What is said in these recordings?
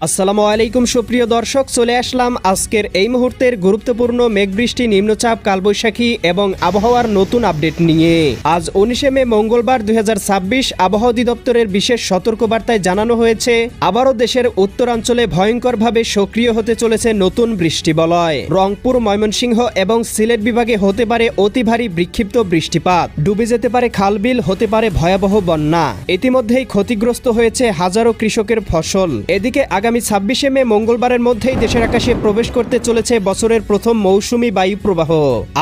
আসসালামু আলাইকুম সুপ্রিয় দর্শক, চলে আসলাম আজকের এই মুহূর্তের গুরুত্বপূর্ণ মেঘবৃষ্টি, নিম্নচাপ, কালবৈশাখী এবং আবহাওয়ার নতুন আপডেট নিয়ে। আজ 19 মে মঙ্গলবার 2026 আবহাওয়া অধিদপ্তরের বিশেষ সতর্কবার্তায় জানানো হয়েছে আবারও দেশের উত্তরাঞ্চলে ভয়ঙ্করভাবে সক্রিয় হতে চলেছে নতুন বৃষ্টিবলয়। রংপুর, ময়মনসিংহ এবং সিলেট বিভাগে হতে পারে অতি ভারী বিক্ষিপ্ত বৃষ্টিপাত, ডুবে যেতে পারে খালবিল, হতে পারে ভয়াবহ বন্যা। ইতিমধ্যেই ক্ষতিগ্রস্ত হয়েছে হাজারো কৃষকের ফসল। এদিকে আগামী 26 মে মঙ্গলবারের মধ্যেই দেশের আকাশে প্রবেশ করতে চলেছে বছরের প্রথম মৌসুমি বায়ু প্রবাহ।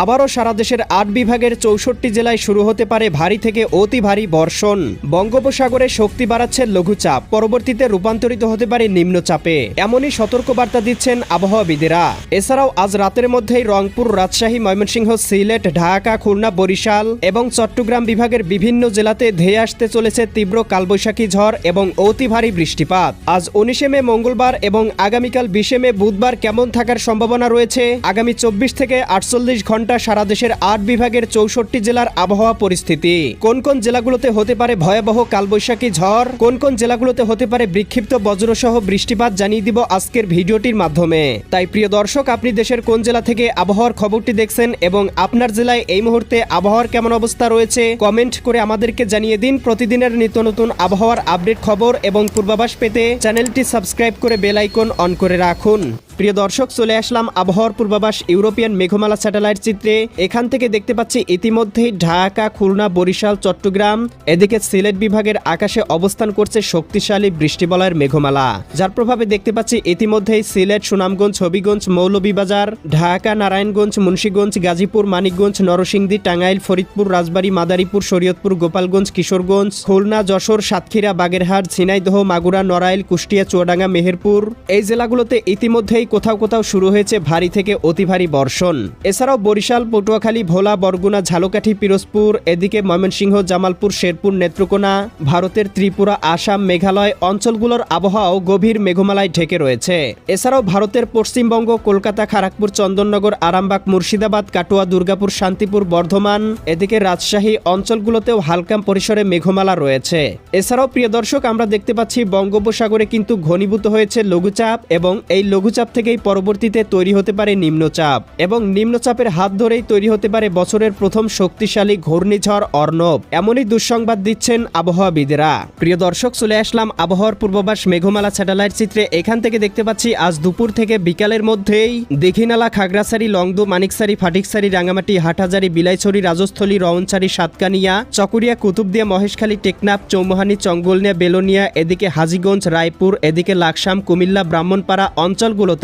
আবারও সারা দেশের 8 বিভাগের 64 জেলায় শুরু হতে পারে ভারী থেকে অতি ভারী বর্ষণ। বঙ্গোপসাগরে শক্তি বাড়াচ্ছে লঘুচাপ, পরবর্তীতে রূপান্তরিত হতে পারে নিম্নচাপে, এমনই সতর্কবার্তা দিচ্ছেন আবহাওয়াবিদেরা। এছাড়াও আজ রাতের মধ্যেই রংপুর, রাজশাহী, ময়মনসিংহ, সিলেট, ঢাকা, খুলনা, বরিশাল এবং চট্টগ্রাম বিভাগের বিভিন্ন জেলাতে ধেয়ে আসতে চলেছে তীব্র কালবৈশাখী ঝড় এবং অতি ভারী বৃষ্টিপাত। আজ 19 মে মঙ্গলবার এবং আগামীকাল 20 মে বুধবার কেমন থাকার সম্ভাবনা রয়েছে, আগামী 24 থেকে 48 ঘন্টা সারা দেশের 8 বিভাগের 64 জেলার আবহাওয়া পরিস্থিতি, কোন কোন জেলাগুলোতে হতে পারে ভয়াবহ কালবৈশাখী ঝড়, কোন কোন জেলাগুলোতে হতে পারে বিক্ষিপ্ত বজ্রসহ বৃষ্টিপাত জানিয়ে দিব আজকের ভিডিওটির মাধ্যমে। তাই প্রিয় দর্শক, আপনি দেশের কোন জেলা থেকে আবহাওয়ার খবরটি দেখছেন এবং আপনার জেলায় এই মুহূর্তে আবহাওয়ার কেমন অবস্থা রয়েছে কমেন্ট করে আমাদেরকে জানিয়ে দিন। প্রতিদিনের নিত্য নতুন আবহাওয়ার আপডেট খবর এবং পূর্বাভাস পেতে চ্যানেলটি সাবস্ক্রাইব করে বেল আইকন অন করে রাখুন। প্রিয় দর্শক, চলে আসলাম আবহাওয়ার পূর্বাভাস ইউরোপিয়ান মেঘমালা স্যাটেলাইট চিত্রে। এখান থেকে দেখতে পাচ্ছি ইতিমধ্যেই ঢাকা, খুলনা, বরিশাল, চট্টগ্রাম, এদিকে সিলেট বিভাগের আকাশে অবস্থান করছে শক্তিশালী বৃষ্টিবলয়ের মেঘমালা, যার প্রভাবে দেখতে পাচ্ছি ইতিমধ্যেই সিলেট, সুনামগঞ্জ, হবিগঞ্জ, মৌলভীবাজার, ঢাকা, নারায়ণগঞ্জ, মুন্সিগঞ্জ, গাজীপুর, মানিকগঞ্জ, নরসিংদী, টাঙ্গাইল, ফরিদপুর, রাজবাড়ী, মাদারীপুর, শরীয়তপুর, গোপালগঞ্জ, কিশোরগঞ্জ, খুলনা, যশোর, সাতক্ষীরা, বাগেরহাট, ঝিনাইদহ, মাগুরা, নড়াইল, কুষ্টিয়া, চুয়াডাঙ্গা, মেহেরপুর, এই জেলাগুলোতে ইতিমধ্যেই কোথাও কোথাও শুরু হয়েছে ভারী থেকে অতি ভারী বর্ষণ। এছাড়াও বরিশাল, পটুয়াখালী, ভোলা, বরগুনা, ঝালকাঠি, পিরোজপুর, এদিকে ময়মনসিংহ, জামালপুর, শেরপুর, নেত্রকোনা, ভারতের ত্রিপুরা, আসাম, মেঘালয় অঞ্চলগুলোর আবহাওয়াও গভীর মেঘমালায় ঢেকে রয়েছে। এছাড়াও ভারতের পশ্চিমবঙ্গ, কলকাতা, খড়গপুর, চন্দননগর, আরামবাগ, মুর্শিদাবাদ, কাটোয়া, দুর্গাপুর, শান্তিপুর, বর্ধমান, এদিকে রাজশাহী অঞ্চলগুলোতেও হালকা পরিসরে মেঘমালা রয়েছে। এছাড়াও প্রিয় দর্শক, আমরা দেখতে পাচ্ছি বঙ্গোপসাগরে কিন্তু ঘনীভূত হয়েছে লঘুচাপ এবং এই লঘুচাপ থেকেই পরবর্তীতে তৈরি হতে পারে নিম্নচাপ এবং নিম্নচাপের হাত ধরেই তৈরি হতে পারে বছরের প্রথম শক্তিশালী ঘূর্ণিঝড় অর্ণব, এমনই দুঃসংবাদ দিচ্ছেন আবহাওয়াবিদেরা। প্রিয় দর্শক, চলে আসলাম আবহাওয়ার পূর্বাভাস মেঘমালা স্যাটেলাইট চিত্রে। এখান থেকে দেখতে পাচ্ছি আজ দুপুর থেকে বিকালের মধ্যেই দীঘিনালা, খাগড়াছড়ি, লংদু, মানিকছড়ি, ফাটিকছড়ি, রাঙ্গামাটি, হাটহাজারি, বিলাইছড়ি, রাজস্থলী, রওনছড়ি, সাতকানিয়া, চকুরিয়া, কুতুবদিয়া, মহেশখালী, টেকনাফ, চৌমুহানি, চঙ্গলনিয়া, বেলোনিয়া, এদিকে হাজীগঞ্জ, রায়পুর, এদিকে লাকসাম, কুমিল্লা, ব্রাহ্মণপাড়া অঞ্চলগুলোতে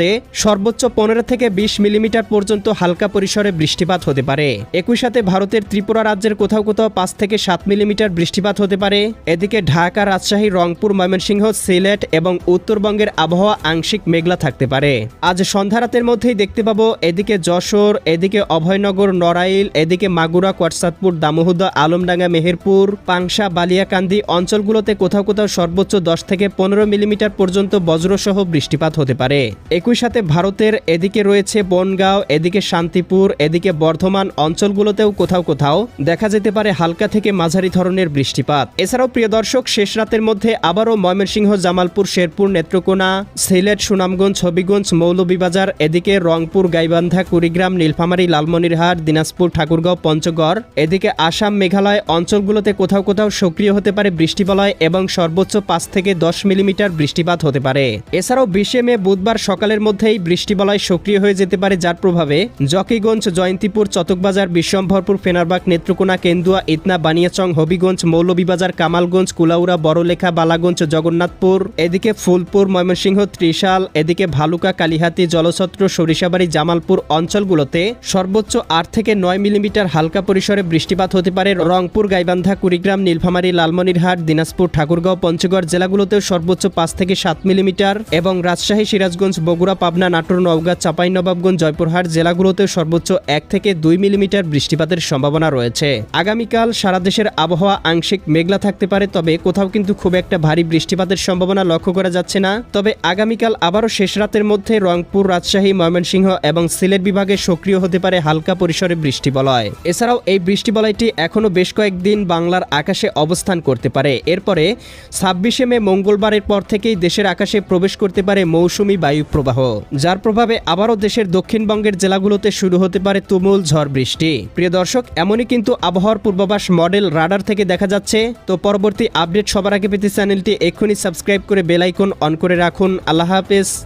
সর্বোচ্চ 15 থেকে 20 মিলিমিটার পর্যন্ত হালকা পরিসরে বৃষ্টিপাত হতে পারে। একই সাথে ভারতের ত্রিপুরা রাজ্যের কোথাও কোথাও 5 থেকে 7 মিলিমিটার বৃষ্টিপাত হতে পারে। এদিকে ঢাকা, রাজশাহী, রংপুর, ময়মনসিংহ, সিলেট এবং উত্তরবঙ্গের আবহাওয়া আংশিক মেঘলা থাকতে পারে। আজ সন্ধ্যা রাতের মধ্যেই দেখতে পাবো এদিকে যশোর, এদিকে অভয়নগর, নড়াইল, এদিকে মাগুরা, কোটসাদপুর, দামোহদা, আলমডাঙ্গা, মেহেরপুর, পাংশা, বালিয়াকান্দি অঞ্চলগুলোতে কোথাও কোথাও সর্বোচ্চ 10 থেকে 15 মিলিমিটার পর্যন্ত বজ্রসহ বৃষ্টিপাত হতে পারে। একই সাথে ভারতের এদিকে রয়েছে বনগাঁও, এদিকে শান্তিপুর, এদিকে বর্ধমান অঞ্চলগুলোতেও কোথাও কোথাও দেখা যেতে পারে হালকা থেকে মাঝারি ধরনের বৃষ্টিপাত। এছাড়াও প্রিয় দর্শক, শেষ রাতের মধ্যে আবারও ময়মনসিংহ, জামালপুর, শেরপুর, নেত্রকোনা, সিলেট, সুনামগঞ্জ, হবিগঞ্জ, মৌলভীবাজার, এদিকে রংপুর, গাইবান্ধা, কুড়িগ্রাম, নীলফামারী, লালমনিরহাট, দিনাজপুর, ঠাকুরগাঁও, পঞ্চগড়, এদিকে আসাম, মেঘালয় অঞ্চলগুলোতে কোথাও কোথাও সক্রিয় হতে পারে বৃষ্টিবলয় এবং সর্বোচ্চ 5 থেকে 10 মিলিমিটার বৃষ্টিপাত হতে পারে। এছাড়াও 20 মে বুধবার সকালের মধ্যেই বৃষ্টিবলয় সক্রিয় হয়ে যেতে পারে, যার প্রভাবে জকিগঞ্জ, জয়ন্তীপুর, চতকবাজার, বিশ্বম্ভরপুর, ফেনারবাগ, নেত্রকোনা, কেন্দুয়া, ইতনা, বানিয়াচং, হবিগঞ্জ, মৌলভীবাজার, কামালগঞ্জ, কুলাউড়া, বড়লেখা, বালাগঞ্জ, জগন্নাথপুর, এদিকে ফুলপুর, ময়মনসিংহ, ত্রিশাল, এদিকে ভালুকা, কালিহাতি, জলছত্র, সরিষাবাড়ি, জামালপুর অঞ্চলগুলোতে সর্বোচ্চ 8 থেকে 9 মিলিমিটার হালকা পরিসরে বৃষ্টিপাত হতে পারে। রংপুর, গাইবান্ধা, কুড়িগ্রাম, নীলফামারী, লালমনিরহাট, দিনাজপুর, ঠাকুরগাঁও, পঞ্চগড় জেলাগুলোতেও সর্বোচ্চ 5 থেকে 7 মিলিমিটার এবং রাজশাহী, সিরাজগঞ্জ, বগুড়া, বগুড়া, পাবনা, নাটোর, নওগাঁ, চাঁপাইনবাবগঞ্জ, জয়পুরহাট জেলাগুলোতে সর্বোচ্চ 1 থেকে 2 মিলিমিটার বৃষ্টিপাতের সম্ভাবনা রয়েছে। আগামীকাল সারা দেশের আবহাওয়া আংশিক মেঘলা থাকতে পারে, তবে কোথাও কিন্তু খুব একটা ভারী বৃষ্টিপাতের সম্ভাবনা লক্ষ্য করা যাচ্ছে না। তবে আগামীকাল আবারও শেষ রাতের মধ্যে রংপুর, রাজশাহী, ময়মনসিংহ এবং সিলেট বিভাগে সক্রিয় হতে পারে হালকা পরিসরে বৃষ্টিবলয়। এছাড়াও এই বৃষ্টিবলয়টি এখনও বেশ কয়েকদিন বাংলার আকাশে অবস্থান করতে পারে। এরপরে 26শে মে মঙ্গলবারের পর থেকেই দেশের আকাশে প্রবেশ করতে পারে মৌসুমি বায়ু প্রবাহ, যার প্রভাবে আবারও দেশের দক্ষিণবঙ্গের জেলাগুলোতে শুরু হতে পারে তুমুল ঝড় বৃষ্টি। প্রিয় দর্শক, এমনই কিন্তু আবহাওয়ার পূর্বাভাস মডেল রাডার থেকে দেখা যাচ্ছে। তো পরবর্তী আপডেট সবার আগে পেতে চ্যানেলটি এক্ষুনি সাবস্ক্রাইব করে বেল আইকন অন করে রাখুন। আল্লাহ হাফেজ।